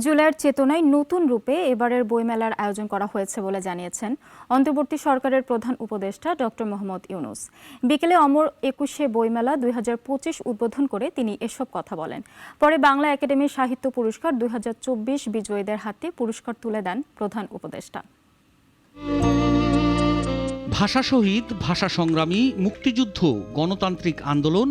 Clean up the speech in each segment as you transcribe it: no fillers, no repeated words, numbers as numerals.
জুলাইয়ের চেতনায় নতুন রূপে এবারের বইমেলার আয়োজন করা হয়েছে বলে জানিয়েছেন অন্তর্বর্তী সরকারের প্রধান উপদেষ্টা ডক্টর মোহাম্মদ ইউনূস। বিকেলে অমর ২১শে বইমেলা ২০২৫ উদ্বোধন করে তিনি এসব কথা বলেন। পরে বাংলা একাডেমি সাহিত্য পুরস্কার ২০২৪ বিজয়ীদের হাতে পুরস্কার তুলে দেন প্রধান উপদেষ্টা। ভাষা শহীদ, ভাষা সংগ্রামী, মুক্তিযুদ্ধ, গণতান্ত্রিক আন্দোলন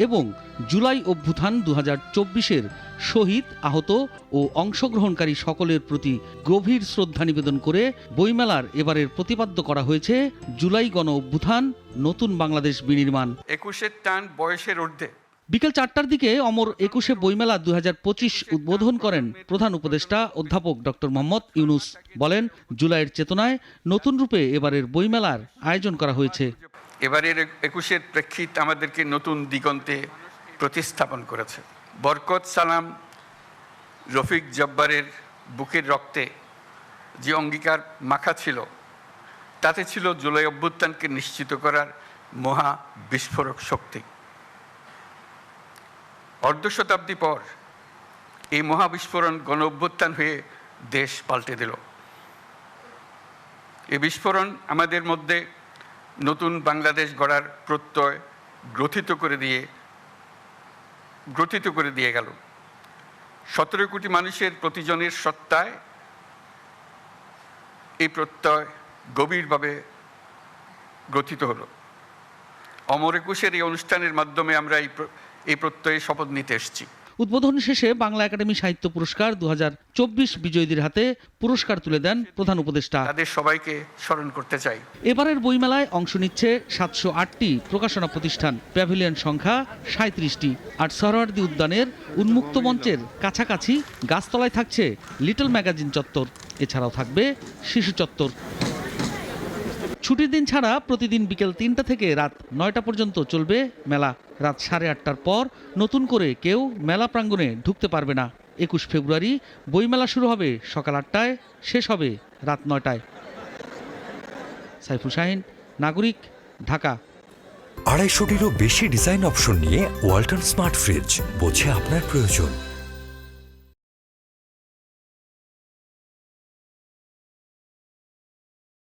এবং জুলাই অভ্যুত্থান ২০২৪-এর শহীদ, আহত ও অংশগ্রহণকারী সকলের প্রতি গভীর শ্রদ্ধা নিবেদন করে বইমেলার এবারের প্রতিপাদ্য করা হয়েছে জুলাই গণ অভ্যুত্থান, নতুন বাংলাদেশ বিনির্মাণ। ২১-এর টান বয়সের ঊর্ধ্বে। বিকেল ৪টার দিকে অমর ২১শে বইমেলা ২০২৫ উদ্বোধন করেন প্রধান উপদেষ্টা অধ্যাপক ডক্টর মোহাম্মদ ইউনূস। বলেন, জুলাইয়ের চেতনায় নতুন রূপে এবারের বইমেলার আয়োজন করা হয়েছে। এবারের ২১-এর প্রেক্ষিত আমাদেরকে নতুন দিগন্তে প্রতিস্থাপন করেছে। বরকত সালাম, রফিক জব্বারের বুকের রক্তে যে অঙ্গীকার মাখা ছিল, তাতে ছিল জুলাই অভ্যুত্থানকে নিশ্চিত করার মহা বিস্ফোরক শক্তি। অর্ধ শতাব্দী পর এই মহাবিস্ফোরণ গণ অভ্যুত্থান হয়ে দেশ পাল্টে দিল। এই বিস্ফোরণ আমাদের মধ্যে নতুন বাংলাদেশ গড়ার প্রত্যয় গ্রথিত করে দিয়ে গেল। ১৭ কোটি মানুষের প্রতিজনের সত্তায় এই প্রত্যয় গভীরভাবে গ্রথিত হলো। অমর ২১-এর এই অনুষ্ঠানের মাধ্যমে আমরা এই প্রত্যয়ে শপথ নিতে এসেছি। উদ্বোধন শেষে বাংলা একাডেমি সাহিত্য পুরস্কার ২০২৪ বিজয়ীদের হাতে পুরস্কার তুলে দেন প্রধান উপদেষ্টা। তাদের সবাইকে স্মরণ করতে চাই। এবারের বইমেলায় অংশ নিচ্ছে ৭০৮টি প্রকাশনা প্রতিষ্ঠান, প্যাভিলিয়ন সংখ্যা ৩৭টি। আর সোহরাওয়ার্দী উদ্যানের উন্মুক্ত মঞ্চের কাছাকাছি গাছতলায় থাকছে লিটল ম্যাগাজিন চত্বর। এছাড়াও থাকবে শিশু চত্বর। ছুটির দিন ছাড়া প্রতিদিন বিকেল ৩টা থেকে রাত ৯টা পর্যন্ত চলবে মেলা। রাত ৮:৩০টার পর নতুন করে কেউ মেলা প্রাঙ্গণে ঢুকতে পারবে না। ২১ ফেব্রুয়ারি বইমেলা শুরু হবে সকাল ৮টায়, শেষ হবে রাত ৯টায়। সাইফুল শাহিন, নাগরিক, ঢাকা। ২৫০টিরও বেশি ডিজাইন অপশন নিয়ে ওয়ালটন স্মার্ট ফ্রিজ, বোঝে আপনার প্রয়োজন।